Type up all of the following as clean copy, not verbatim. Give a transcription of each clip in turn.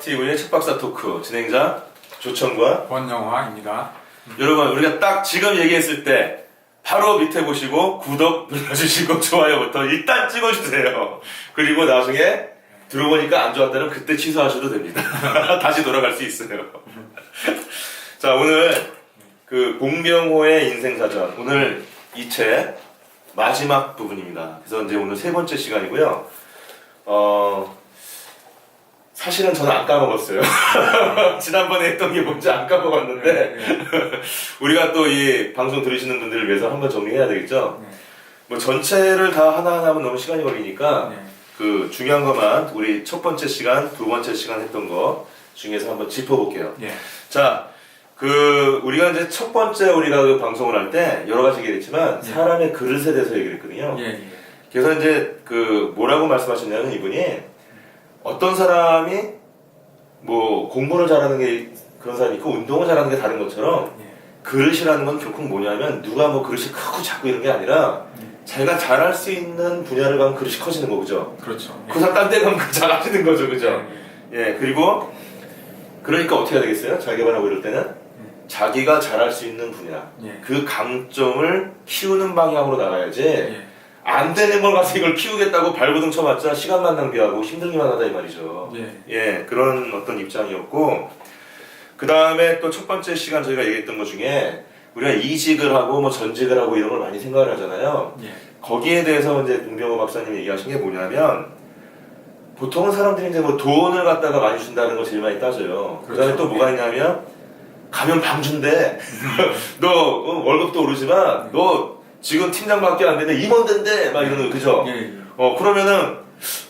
TV의 책박사 토크 진행자 조천과 권영화입니다. 여러분, 우리가 딱 지금 얘기했을 때 바로 밑에 보시고 구독 눌러주시고 좋아요부터 일단 찍어주세요. 그리고 나중에 들어보니까 안 좋았다면 그때 취소하셔도 됩니다. 다시 돌아갈 수 있어요. 자, 오늘 그 공병호의 인생사전, 오늘 이 책 마지막 부분입니다. 그래서 이제 오늘 세 번째 시간이고요. 사실은 저는 안 까먹었어요. 지난번에 했던 게 뭔지 안 까먹었는데 우리가 또 이 방송 들으시는 분들을 위해서 한번 정리해야 되겠죠. 뭐 전체를 다 하나하나 하면 너무 시간이 걸리니까 그 중요한 것만 우리 첫 번째 시간, 두 번째 시간 했던 거 중에서 한번 짚어볼게요. 자, 그 우리가 이제 첫 번째 우리가 그 방송을 할 때 여러 가지 얘기했지만 사람의 그릇에 대해서 얘기를 했거든요. 그래서 이제 그 뭐라고 말씀하셨냐면 이분이 어떤 사람이 뭐 공부를 잘하는 게 그런 사람이 있고 운동을 잘하는 게 다른 것처럼 그릇이라는 건 결국 뭐냐면 누가 뭐 그릇이 크고 작고 이런 게 아니라 자기가 잘할 수 있는 분야를 가면 그릇이 커지는 거, 그죠? 그렇죠. 그 사람 딴 데 가면 작아지는 거죠, 그죠? 그리고 그러니까 어떻게 해야 되겠어요? 자기개발하고 이럴 때는 자기가 잘할 수 있는 분야, 그 강점을 키우는 방향으로 나가야지 안 되는 걸 가서 이걸 키우겠다고 발버둥 쳐봤자 시간만 낭비하고 힘들기만 하다 이 말이죠. 그런 어떤 입장이었고, 그 다음에 또 첫 번째 시간 저희가 얘기했던 것 중에 우리가 이직을 하고 뭐 전직을 하고 이런 걸 많이 생각을 하잖아요. 거기에 대해서 이제 공병호 박사님이 얘기하신 게 뭐냐면 보통은 사람들이 이제 뭐 돈을 갖다가 많이 준다는 걸 제일 많이 따져요. 그 다음에 또 뭐가 있냐면 가면 방 준대. 너 월급도 오르지만 너 지금 팀장밖에 안 되는데 임원 된대 막 이러는 거, 그죠? 그러면은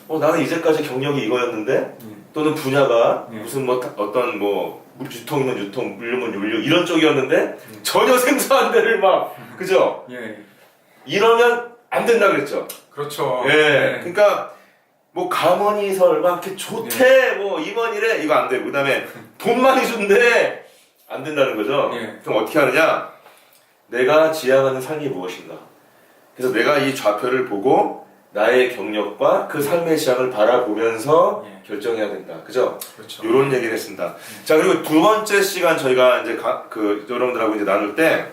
나는 이제까지 경력이 이거였는데 또는 분야가 무슨 뭐 어떤 뭐 유통이면 유통, 물류면 물류 이런 쪽이었는데 전혀 생소한 데를 막, 그죠? 이러면 안 된다 그랬죠. 그렇죠. 그러니까 뭐 가머니설 막 이렇게 좋대 뭐 임원이래 이거 안 되고, 그다음에 돈 많이 준대 안 된다는 거죠. 그럼 어떻게 하느냐? 내가 지향하는 삶이 무엇인가? 그래서 내가 이 좌표를 보고 나의 경력과 그 삶의 지향을 바라보면서 결정해야 된다. 그죠? 그렇죠. 요런 얘기를 했습니다. 자, 그리고 두 번째 시간 저희가 이제 여러분들하고 이제 나눌 때,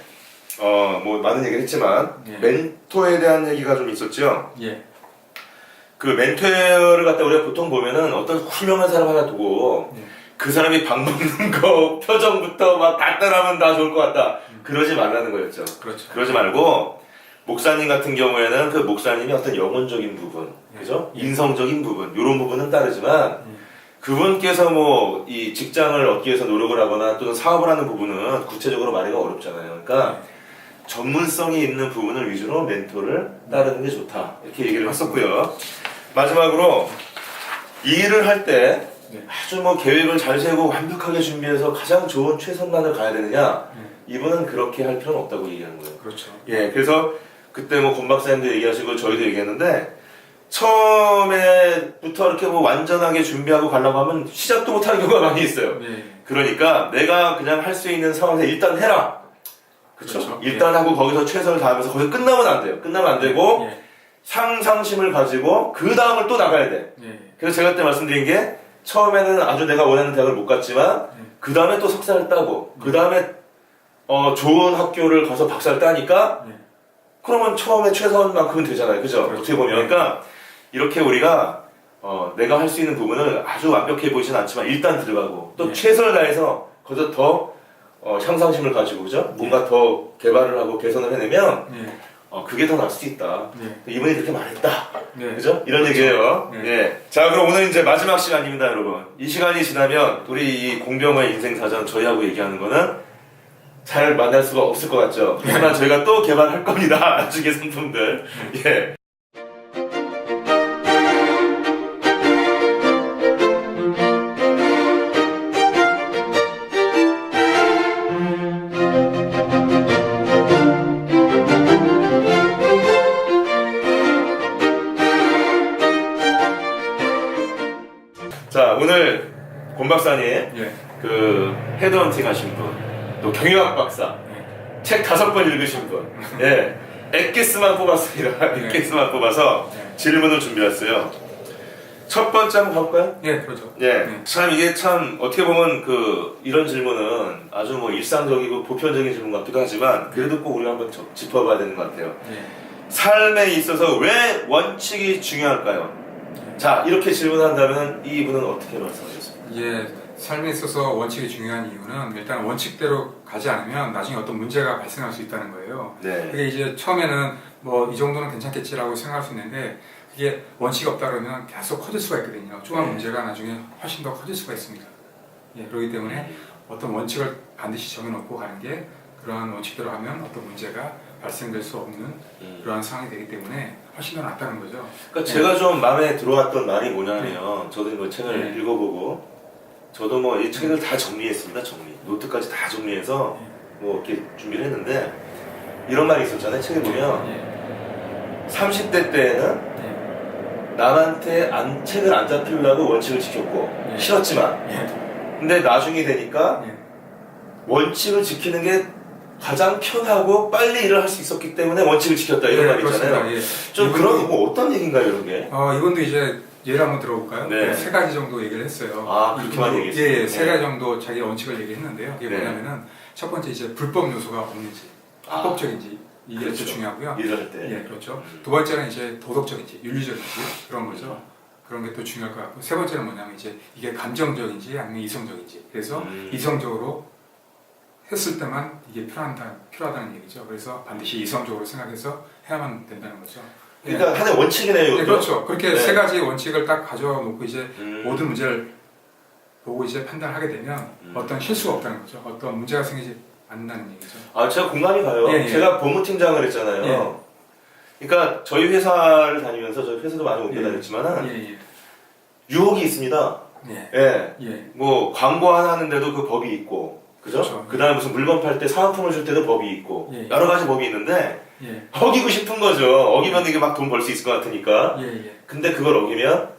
뭐 많은 얘기를 했지만, 멘토에 대한 얘기가 좀 있었죠? 그 멘토를 갖다 우리가 보통 보면은 어떤 훌륭한 사람 하나 두고, 그 사람이 밥 먹는 거, 표정부터 막 다 따라하면 다 좋을 것 같다. 그러지 말라는 거였죠. 그렇죠. 그러지 말고, 목사님 같은 경우에는 그 목사님이 어떤 영혼적인 부분, 그죠? 인성적인 부분, 이런 부분은 따르지만, 그분께서 뭐, 이 직장을 얻기 위해서 노력을 하거나 또는 사업을 하는 부분은 구체적으로 말하기가 어렵잖아요. 그러니까, 전문성이 있는 부분을 위주로 멘토를 따르는 게 좋다. 이렇게 얘기를 했었고요. 마지막으로, 이 일을 할 때, 아주 뭐 계획을 잘 세우고 완벽하게 준비해서 가장 좋은 최선만을 가야 되느냐? 이분은 그렇게 할 필요는 없다고 얘기하는 거예요. 그렇죠. 그래서 그때 뭐 권 박사님도 얘기하시고 저희도 얘기했는데 처음에부터 이렇게 뭐 완전하게 준비하고 가려고 하면 시작도 못하는 경우가 많이 있어요. 그러니까 내가 그냥 할 수 있는 상황에서 일단 해라. 그렇죠? 일단 하고 거기서 최선을 다하면서 거기서 끝나면 안 돼요. 끝나면 안 되고 상상심을 가지고 그 다음을 또 나가야 돼. 그래서 제가 그때 말씀드린 게 처음에는 아주 내가 원하는 대학을 못 갔지만 그 다음에 또 석사를 따고 그 다음에 좋은 학교를 가서 박사를 따니까 그러면 처음에 최선만큼은 되잖아요. 그죠? 어떻게 보면. 그러니까 이렇게 우리가 내가 할 수 있는 부분을 아주 완벽해 보이진 않지만 일단 들어가고 또 최선을 다해서 거기서 더 향상심을 가지고, 그죠? 뭔가 더 개발을 하고 개선을 해내면 그게 더 나을 수 있다. 이분이 그렇게 말했다. 그죠? 이런 얘기예요. 자, 그럼 오늘 이제 마지막 시간입니다, 여러분. 이 시간이 지나면 우리 이 공병호의 인생사전 저희하고 얘기하는 거는 잘 만날 수가 없을 것 같죠? 하지만 저희가 또 개발할 겁니다. 나중에 상품들. 자, 오늘 권 박사님, 그 헤드헌팅 하신 분, 또 경영학 박사, 책 5권 읽으신 분, 엑기스만 뽑았습니다. 엑기스만 뽑아서 질문을 준비했어요. 첫 번째 한번 가볼까요? 예, 그렇죠. 예. 네. 참 이게 참 어떻게 보면 이런 질문은 아주 뭐 일상적이고 보편적인 질문 같기도 하지만 그래도 꼭 우리가 한번 짚어봐야 되는 것 같아요. 예. 삶에 있어서 왜 원칙이 중요할까요? 자, 이렇게 질문한다면 이분은 어떻게 말씀하셨습니까? 예, 삶에 있어서 원칙이 중요한 이유는 일단 원칙대로 가지 않으면 나중에 어떤 문제가 발생할 수 있다는 거예요. 네. 그게 이제 처음에는 뭐 이 정도는 괜찮겠지라고 생각할 수 있는데 그게 원칙이 없다 그러면 계속 커질 수가 있거든요. 조그만 문제가 나중에 훨씬 더 커질 수가 있습니다. 예, 그렇기 때문에 어떤 원칙을 반드시 정해놓고 가는 게 그러한 원칙대로 하면 어떤 문제가 발생될 수 없는 그러한 상황이 되기 때문에 훨씬 더 낫다는 거죠. 그러니까 제가 좀 마음에 들어왔던 말이 뭐냐면 저도 이거 책을 읽어보고 저도 뭐 이 책을 다 정리했습니다. 노트까지 다 정리해서 뭐 이렇게 준비를 했는데 이런 말이 있었잖아요. 책에 보면 30대 때에는 남한테 책을 안 잡히려고 원칙을 지켰고 싫었지만 근데 나중에 되니까 원칙을 지키는 게 가장 편하고 빨리 일을 할 수 있었기 때문에 원칙을 지켰다 이런 말이 있잖아요. 좀 그런 뭐 어떤 얘기인가요, 이런 게? 이분도 이제 예를 한번 들어볼까요? 네. 세 가지 정도 얘기를 했어요. 아, 그렇게만 얘기했어요? 예, 세 가지 정도 자기 원칙을 얘기했는데요. 그게 뭐냐면은 첫 번째 이제 불법 요소가 없는지, 합법적인지 이게 그렇죠. 제일 중요하고요. 일을 할 때. 예, 그렇죠. 두 번째는 이제 도덕적인지, 윤리적인지 그런 거죠. 그런 게 또 중요할 것 같고 세 번째는 뭐냐면 이제 이게 감정적인지 아니면 이성적인지. 그래서 이성적으로 했을 때만 이게 필요하다는 얘기죠. 그래서 반드시 이성적으로 생각해서 해야만 된다는 거죠. 그러니까 하나의 원칙이네요. 네, 그렇죠. 그렇게 세 가지 원칙을 딱 가져놓고 이제 모든 문제를 보고 이제 판단하게 되면 어떤 실수가 없다는 거죠. 어떤 문제가 생기지 않는다는 얘기죠. 아, 제가 공감이 가요. 제가 법무팀장을 했잖아요. 그러니까 저희 회사를 다니면서 저희 회사도 많이 옮겨 다녔지만은 유혹이 있습니다. 뭐 광고 하나 하는데도 그 법이 있고, 그죠? 그렇죠. 그다음에 무슨 물건 팔 때 사은품을 줄 때도 법이 있고 여러 가지 법이 있는데 어기고 싶은 거죠. 어기면 이게 막 돈 벌 수 있을 것 같으니까. 근데 그걸 어기면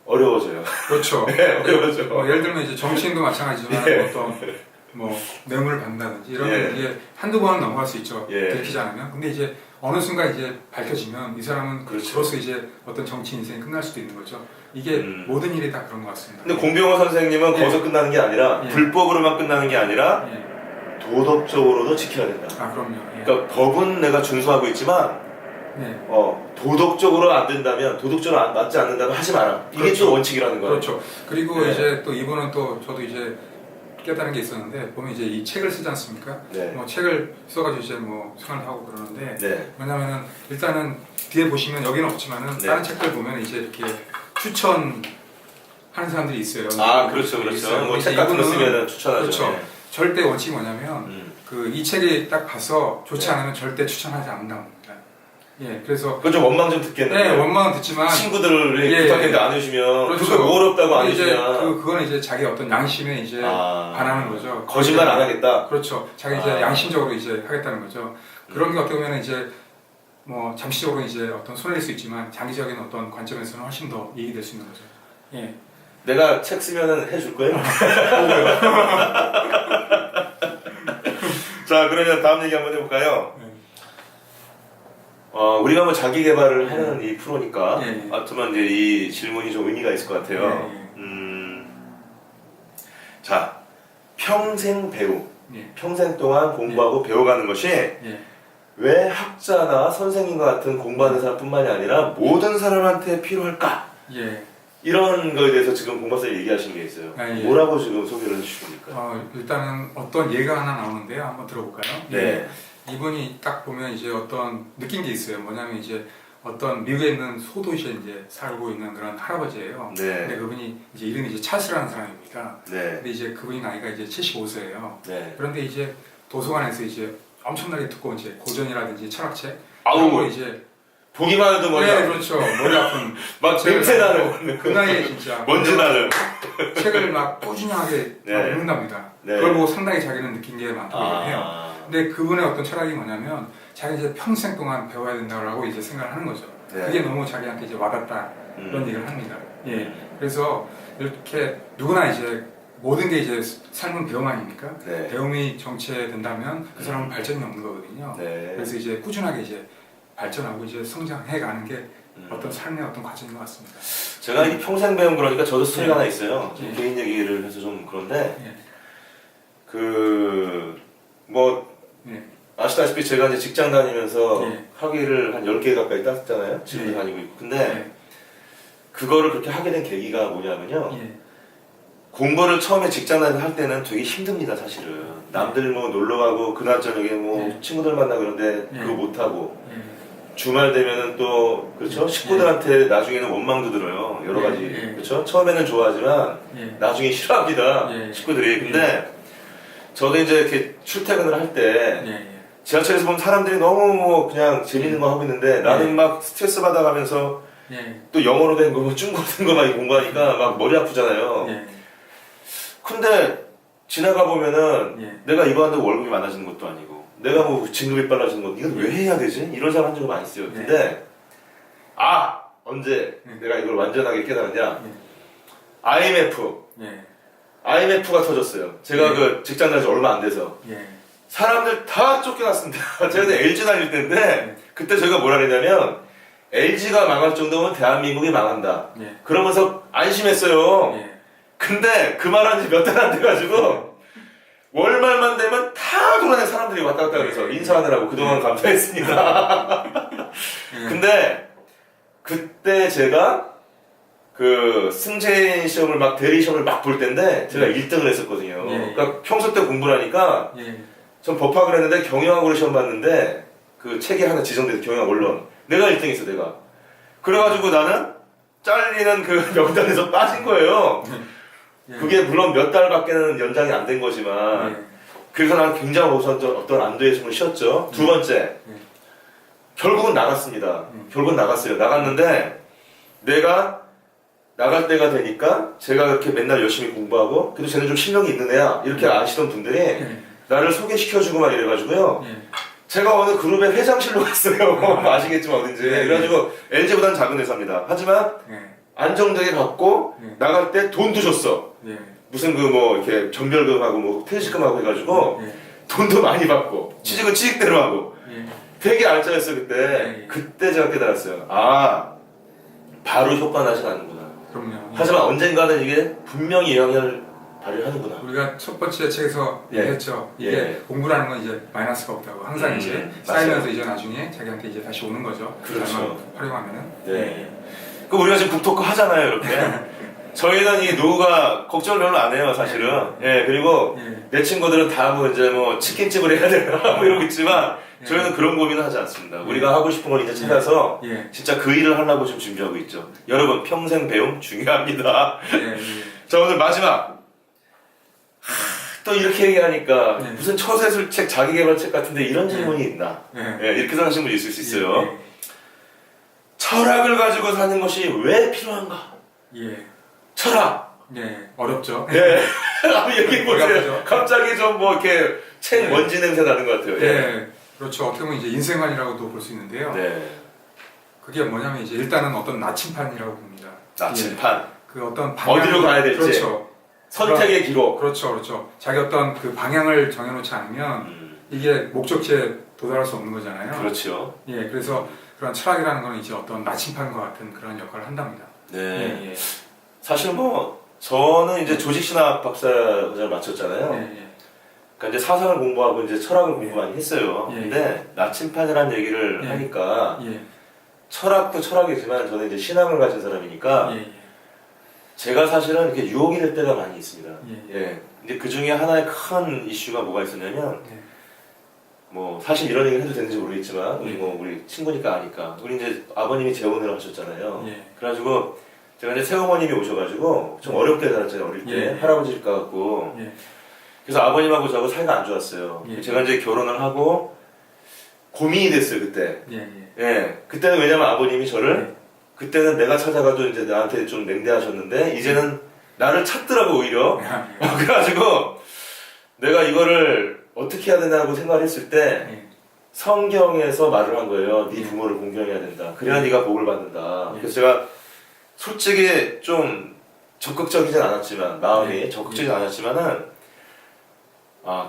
어려워져요. 그렇죠. 어려워져. 예를 들면 이제 정치인도 마찬가지지만 어떤 뭐 뇌물을 받는다든지 이런 게 이제 한두 번은 넘어갈 수 있죠. 들키지 않으면. 근데 이제 어느 순간 이제 밝혀지면 이 사람은 그로서 이제 어떤 정치 인생이 끝날 수도 있는 거죠. 이게 모든 일이 다 그런 것 같습니다. 근데 공병호 선생님은 거기서 끝나는 게 아니라 불법으로만 끝나는 게 아니라 도덕적으로도 지켜야 된다. 아, 그럼요. 그러니까 법은 내가 준수하고 있지만 도덕적으로 안 된다면, 도덕적으로 맞지 않는다면 하지 마라. 이게 또 원칙이라는 거예요. 그렇죠. 그리고 이제 또 이분은 또 저도 이제 깨달은 게 있었는데 보면 이제 이 책을 쓰지 않습니까? 뭐 책을 써가지고 이제 뭐 생활을 하고 그러는데 뭐냐면은 일단은 뒤에 보시면 여기는 없지만은 다른 책들 보면 이제 이렇게 추천하는 사람들이 있어요. 아, 그렇죠. 뭐 책 같은 거 쓰면 추천하죠. 그렇죠. 절대 원칙이 뭐냐면 이 책이 딱 봐서 좋지 않으면 절대 추천하지 않는다고 합니다. 그래서 그건 좀 원망 좀 듣겠네요. 네, 원망은 듣지만 친구들을 부탁했는데 안 해주면 그거 뭘 없다고 안 해주면 그거는 이제 자기 어떤 양심에 이제 반하는 거죠. 거짓말 안 하겠다. 그렇죠. 자기 이제 양심적으로 이제 하겠다는 거죠. 그런 게 어떻게 보면 이제 뭐 잠시적으로 이제 어떤 손해일 수 있지만 장기적인 어떤 관점에서는 훨씬 더 이익이 될 수 있는 거죠. 내가 책 쓰면은 해줄 거예요? 자, 그러면 다음 얘기 한번 해볼까요? 우리가 뭐 자기 개발을 하는 이 프로니까 아무튼 이제 이 질문이 좀 의미가 있을 것 같아요. 자, 평생 배움, 평생 동안 공부하고 배워가는 것이 왜 학자나 선생님과 같은 공부하는 사람뿐만이 아니라 모든 사람한테 필요할까? 이런 거에 대해서 지금 공박사님 얘기하신 게 있어요. 뭐라고 지금 소개를 해주십니까? 일단은 어떤 예가 하나 나오는데요. 한번 들어볼까요? 이분이 딱 보면 이제 어떤 느낀 게 있어요. 뭐냐면 이제 어떤 미국에 있는 소도시에 이제 살고 있는 그런 할아버지예요. 근데 그분이 이제 이름이 이제 찰스라는 사람입니다. 근데 이제 그분이 나이가 이제 75세예요. 그런데 이제 도서관에서 이제 엄청나게 두꺼운 책, 고전이라든지 철학책 이런 걸 이제 보기만 해도 머리 아픈. 그렇죠. 머리 아픈 막 냄새 나는 그 나이에 진짜 먼지 나는 책을 막 꾸준하게 읽는답니다. 그걸 보고 상당히 자기는 느낀 게 많다고 해요. 근데 그분의 어떤 철학이 뭐냐면 자기 이제 평생 동안 배워야 된다고 이제 생각을 하는 거죠. 그게 너무 자기한테 이제 와닿다 그런 얘기를 합니다. 그래서 이렇게 누구나 이제 모든 게 이제 삶은 배움 아닙니까? 배움이 정체된다면 그 사람은 발전이 없는 거거든요. 그래서 이제 꾸준하게 이제 발전하고 이제 성장해 가는 게 어떤 삶의 어떤 과정인 것 같습니다. 제가 이 평생 배운 거라니까 저도 스토리가 예. 하나 있어요. 좀 예. 개인 얘기를 해서 좀 그런데 예. 뭐 예. 아시다시피 제가 이제 직장 다니면서 예. 학위를 한 10개 가까이 땄잖아요. 지금도 예. 다니고 있고. 근데 예. 그거를 그렇게 하게 된 계기가 뭐냐면요. 예. 공부를 처음에 직장 다닐 할 때는 되게 힘듭니다, 사실은. 남들 뭐 놀러 가고 그날 저녁에 뭐 예. 친구들 만나고 그런데 예. 그거 못 하고 예. 주말 되면은 또 그렇죠? 예. 식구들한테 나중에는 원망도 들어요. 여러 가지. 예. 그렇죠? 처음에는 좋아하지만 예. 나중에 싫어합니다. 예. 식구들이. 근데 저도 이제 이렇게 출퇴근을 할 때 예. 지하철에서 보면 사람들이 너무 뭐 그냥 재밌는 거 하고 있는데 나는 막 스트레스 받아가면서 예. 또 영어로 된 거, 뭐 중국어로 된 거 막 공부하니까 막 머리 아프잖아요. 예. 근데 지나가 보면은 예. 내가 이거 한다고 월급이 많아지는 것도 아니고 내가 뭐 진급이 빨라지는 것도 이건 왜 해야 되지? 이런 생각 한 적이 많이 있어요. 근데 언제 내가 이걸 완전하게 깨달았냐? IMF 예. IMF가 터졌어요. 제가 예. 그 직장 다닌 지 얼마 안 돼서 예. 사람들 다 쫓겨났습니다. 제가 그때 LG 다닐 때인데 그때 저희가 뭐라 그랬냐면 LG가 망할 정도면 대한민국이 망한다. 예. 그러면서 안심했어요. 예. 근데 그 말한 지 몇 달 안 돼가지고 월말만 되면 다 돌아다니는 사람들이 왔다 갔다 하면서 인사하느라고 그동안 감사했습니다. 근데 그때 제가 그 승진 시험을 막 대리 시험을 막 볼 때인데 제가 1등을 했었거든요. 예. 그러니까 평소 때 공부를 하니까 예. 전 법학을 했는데 경영학으로 시험 봤는데 그 책이 하나 지정돼서 경영학 언론 내가 1등했어 내가. 그래가지고 나는 잘리는 그 명단에서 빠진 거예요. 예. 그게 물론 몇 달밖에는 연장이 안 된 거지만 예. 그래서 나는 굉장히 어떤 안도의 숨을 쉬었죠. 두 번째 결국은 나갔습니다. 결국은 나갔어요. 나갔는데 내가 나갈 때가 되니까 제가 그렇게 맨날 열심히 공부하고 그래도 쟤는 좀 실력이 있는 애야 이렇게 아시던 분들이 예. 나를 소개시켜주고 막 이래가지고요. 예. 제가 어느 그룹의 회장실로 갔어요. 아시겠지만 어딘지. 예. 그래가지고 LG보다는 작은 회사입니다. 하지만 예. 안정되게 받고 예. 나갈 때 돈도 줬어. 예. 무슨 그 뭐 이렇게 전별금하고 뭐 퇴직금하고 해가지고 예. 돈도 많이 받고 취직은 취직대로 하고 예. 되게 알짜였어 그때. 예. 그때 제가 깨달았어요. 바로 효과 나진 않는구나. 그럼요. 하지만 언젠가는 이게 분명히 영향을 발휘하는구나. 우리가 첫 번째 책에서 예. 얘기했죠. 이게 예. 공부라는 건 이제 마이너스가 없다고. 항상 이제 쌓이면서 맞아요. 이제 나중에 자기한테 이제 다시 오는 거죠. 그렇죠. 잘만 활용하면은. 네. 그 우리가 지금 북토크 하잖아요, 이렇게. 저희는 이 노후가 걱정을 별로 안 해요, 사실은. 예, 그리고 예. 내 친구들은 다 뭐 이제 뭐 치킨집을 해야 되나 뭐 이러고 있지만 저희는 그런 고민은 하지 않습니다. 우리가 하고 싶은 걸 이제 찾아서 예. 진짜 그 일을 하려고 지금 준비하고 있죠. 여러분, 평생 배움 중요합니다. 예. 예. 자, 오늘 마지막. 또 이렇게 얘기하니까 네. 무슨 처세술책, 자기개발책 같은데 이런 질문이 있나? 예. 예, 이렇게 생각하시는 분이 있을 수 있어요. 예. 철학을 가지고 사는 것이 왜 필요한가? 예. 철학. 예. 어렵죠. 예. 한번 얘기해 보세요. 어렵죠. 갑자기 좀 뭐 이렇게 책 네. 먼지 냄새 나는 것 같아요. 예. 그렇죠. 어떻게 보면 이제 인생관이라고도 볼 수 있는데요. 네. 그게 뭐냐면 이제 일단은 어떤 나침판이라고 봅니다. 나침판. 그 어떤 방향 어디로 가야 될지. 그렇죠. 선택의 기록. 그렇죠. 그렇죠. 자기 어떤 그 방향을 정해놓지 않으면 이게 목적지에 도달할 수 없는 거잖아요. 그렇죠. 예. 그래서 그런 철학이라는 거는 이제 어떤 나침판과 같은 그런 역할을 한답니다. 네. 예. 예. 사실 뭐 저는 이제 조직신학 박사를 마쳤잖아요. 예. 예. 그러니까 이제 사상을 공부하고 이제 철학을 공부 많이 했어요. 예. 근데 나침판이라는 얘기를 예. 하니까 예. 철학도 철학이지만 저는 이제 신앙을 가진 사람이니까 예. 제가 사실은 이렇게 유혹이 될 때가 많이 있습니다. 예. 예. 근데 그 중에 하나의 큰 이슈가 뭐가 있었냐면 예. 뭐 사실 이런 얘기를 해도 되는지 모르겠지만 예. 우리 친구니까 아니까 우리 이제 아버님이 재혼을 하셨잖아요. 예. 그래가지고 제가 이제 새어머님이 오셔가지고 좀 어렵게 살았잖아요. 어릴 때 예. 할아버지 집 가갖고 예. 그래서 아버님하고 저하고 사이가 안 좋았어요. 예. 제가 이제 결혼을 하고 고민이 됐어요 그때. 예. 예. 예. 그때는 왜냐면 아버님이 저를 예. 그때는 내가 찾아가도 이제 나한테 좀 냉대하셨는데 이제는 나를 찾더라고 오히려. 그래가지고 내가 이거를 어떻게 해야 되나고 생각을 했을 때 예. 성경에서 말을 한 거예요. 네 예. 부모를 공경해야 된다. 그래야 예. 네가 복을 받는다. 예. 그래서 제가 솔직히 좀 적극적이진 않았지만 마음이 예. 적극적이진 않았지만은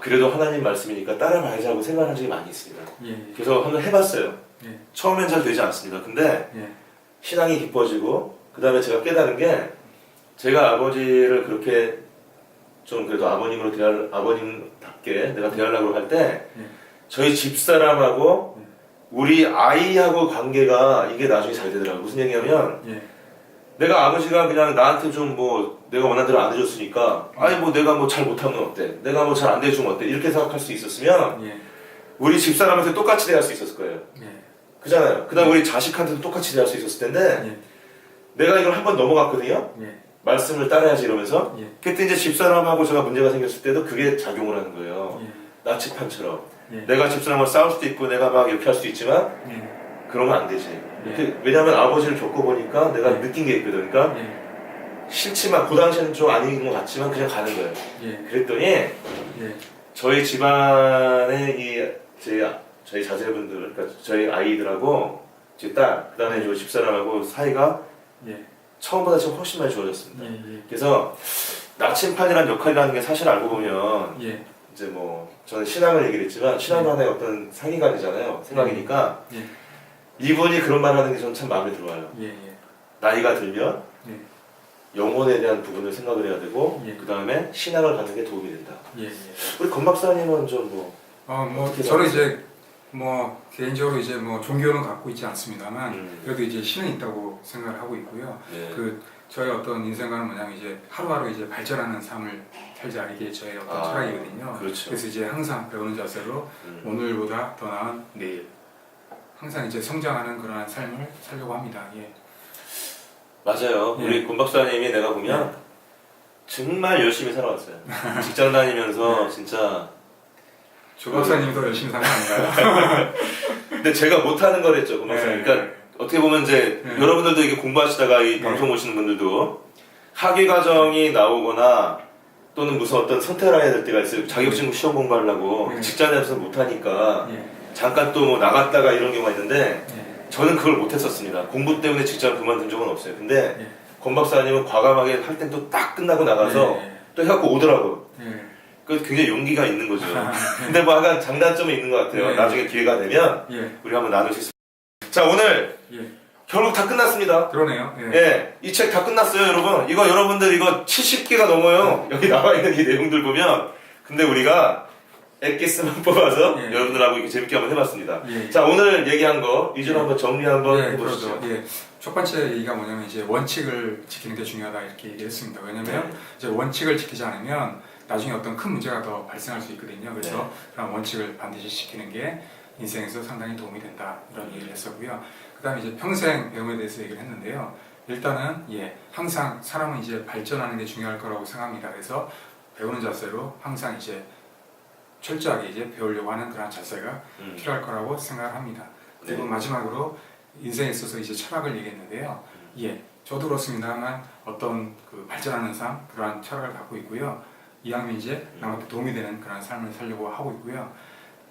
그래도 하나님 말씀이니까 따라가야지 하고 생각한 적이 많이 있습니다. 예. 그래서 한번 해봤어요. 예. 처음엔 잘 되지 않습니다. 근데 예. 신앙이 깊어지고 그 다음에 제가 깨달은 게 제가 아버지를 그렇게 좀 그래도 아버님답게 내가 대하려고 할 때 저희 집사람하고 우리 아이하고 관계가 이게 나중에 잘 되더라고요. 무슨 얘기냐면 내가 아버지가 그냥 나한테 좀 뭐 내가 원하는 대로 안 해줬으니까 아니 뭐 내가 뭐 잘 못하면 어때? 내가 뭐 잘 안 대해주면 어때? 이렇게 생각할 수 있었으면 우리 집사람한테 똑같이 대할 수 있었을 거예요. 그잖아요. 그 다음 우리 자식한테도 똑같이 대할 수 있었을 텐데 내가 이걸 한 번 넘어갔거든요. 말씀을 따라야지 이러면서 그때 이제 집사람하고 제가 문제가 생겼을 때도 그게 작용을 하는 거예요. 나치판처럼 내가 집사람과 싸울 수도 있고 내가 막 이렇게 할 수도 있지만 그러면 안 되지. 왜냐면 아버지를 겪어보니까 내가 느낀 게 있거든. 그러니까 싫지만 그 당시에는 좀 아닌 것 같지만 그냥 가는 거예요. 그랬더니 저희 집안의 저희 자제분들, 그러니까 저희 아이들하고 제 딸, 그다음에 저 집사람하고 사이가 처음보다 지금 훨씬 많이 좋아졌습니다. 그래서 나침판이라는 역할이라는 게 사실 알고 보면 이제 뭐 저는 신앙을 얘기를 했지만 신앙도 하나의 어떤 상이관이잖아요. 생각이니까 이분이 그런 말 하는 게 저는 참 마음에 들어와요. 나이가 들면 영혼에 대한 부분을 생각을 해야 되고 그 다음에 신앙을 갖는 게 도움이 된다. 우리 권 박사님은 좀 뭐 저는 이제 뭐 개인적으로 이제 뭐 종교는 갖고 있지 않습니다만 그래도 이제 신은 있다고 생각을 하고 있고요. 그 저의 어떤 인생관은 뭐냐면 이제 하루하루 이제 발전하는 삶을 살자 이게 저의 어떤 철학이거든요. 그렇죠. 그래서 이제 항상 배우는 자세로 오늘보다 더 나은 내일 항상 이제 성장하는 그러한 삶을 살려고 합니다. 맞아요. 우리 권 박사님이 내가 보면 정말 열심히 살아왔어요. 직장 다니면서 진짜 조 박사님도 열심히 사는 거 아닌가요? 근데 제가 못하는 거랬죠, 권 박사님. 그러니까 어떻게 보면 이제 여러분들도 이게 공부하시다가 이 방송 오시는 분들도 학위 과정이 나오거나 또는 무슨 어떤 선택을 해야 될 때가 있어요. 자격증 시험 공부하려고 직장에서 못하니까 잠깐 또 뭐 나갔다가 이런 경우가 있는데 저는 그걸 못했었습니다. 공부 때문에 직장 그만둔 적은 없어요. 근데 권 박사님은 과감하게 할 땐 또 딱 끝나고 나가서 또 해갖고 오더라고요. 그 굉장히 용기가 있는 거죠. 근데 뭐 약간 장단점이 있는 것 같아요. 나중에 기회가 되면 우리 한번 나눌 수 있습니다. 자, 오늘 결국 다 끝났습니다. 그러네요. 이 책 다 끝났어요, 여러분. 이거 여러분들 이거 70개가 넘어요. 여기 나와 있는 이 내용들 보면. 근데 우리가 엑기스만 뽑아서 여러분들하고 이렇게 재밌게 한번 해봤습니다. 자, 오늘 얘기한 거 위주로 한번 정리 한번 해보시죠. 첫 번째 얘기가 뭐냐면 이제 원칙을 지키는 게 중요하다 이렇게 얘기했습니다. 왜냐면 이제 원칙을 지키지 않으면 나중에 어떤 큰 문제가 더 발생할 수 있거든요. 그래서 그런 원칙을 반드시 지키는 게 인생에서 상당히 도움이 된다 이런 얘기를 했었고요. 그 다음에 이제 평생 배움에 대해서 얘기를 했는데요. 일단은 항상 사람은 이제 발전하는 게 중요할 거라고 생각합니다. 그래서 배우는 자세로 항상 이제 철저하게 이제 배우려고 하는 그런 자세가 필요할 거라고 생각을 합니다. 그리고 마지막으로 인생에 있어서 이제 철학을 얘기했는데요. 저도 그렇습니다만 어떤 그 발전하는 삶 그러한 철학을 갖고 있고요. 이왕이면 이제 남한테 도움이 되는 그런 삶을 살려고 하고 있고요.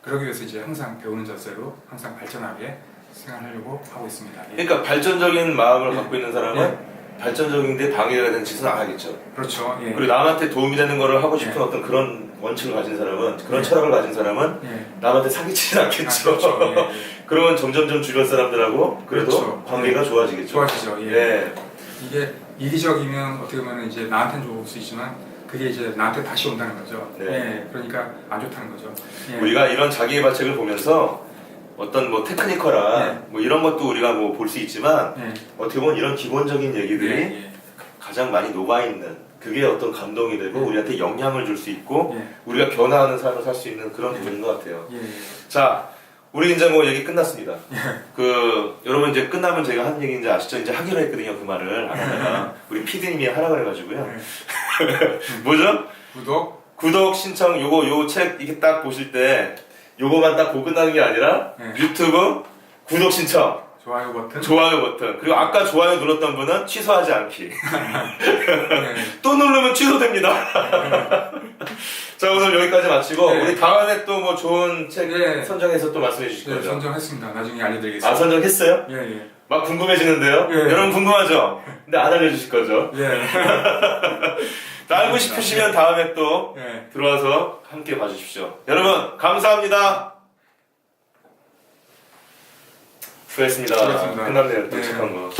그러기 위해서 이제 항상 배우는 자세로 항상 발전하게 생활하려고 하고 있습니다. 그러니까 발전적인 마음을 갖고 있는 사람은 발전적인데 방해가 되는 짓은 안 하겠죠. 그렇죠. 그리고 남한테 도움이 되는 거를 하고 싶은 어떤 그런 원칙을 가진 사람은, 그런 철학을 가진 사람은 남한테 사기치진 않겠죠. 그렇죠. 그러면 점점점 주변 사람들하고 그래도 관계가 좋아지겠죠. 좋아지죠. 이게 이기적이면 어떻게 보면 이제 나한테는 좋을 수 있지만 그게 이제 나한테 다시 온다는 거죠. 그러니까 안 좋다는 거죠. 우리가 이런 자기의 발책을 보면서 어떤 뭐 테크니컬한 뭐 이런 것도 우리가 뭐 볼 수 있지만 어떻게 보면 이런 기본적인 얘기들이 가장 많이 녹아있는 그게 어떤 감동이 되고 우리한테 영향을 줄 수 있고 우리가 변화하는 삶을 살 수 있는 그런 부분인 것 같아요. 자, 우리 이제 뭐 얘기 끝났습니다. 그 여러분 이제 끝나면 제가 하는 얘기 이제 아시죠? 이제 하기로 했거든요. 그 말을 안 하다가 우리 PD님이 하라 그래가지고요. 뭐죠? 구독 신청 요 책 이게 딱 보실 때 요거만 딱 보고 끝나는 게 아니라 유튜브 구독 신청 좋아요 버튼 그리고 아까 좋아요 눌렀던 분은 취소하지 않기 또 누르면 취소됩니다. 자, 오늘 여기까지 마치고 우리 다음에 또 뭐 좋은 책 선정해서 또 말씀해 주실 거죠? 선정했습니다. 나중에 알려드리겠습니다. 아, 선정했어요? 막 궁금해지는데요? 여러분 궁금하죠? 근데 안 알려주실 거죠? 알고 싶으시면 다음에 또 들어와서 함께 봐주십시오. 여러분 감사합니다. 수고했습니다. 끝났네요. 도착한 거.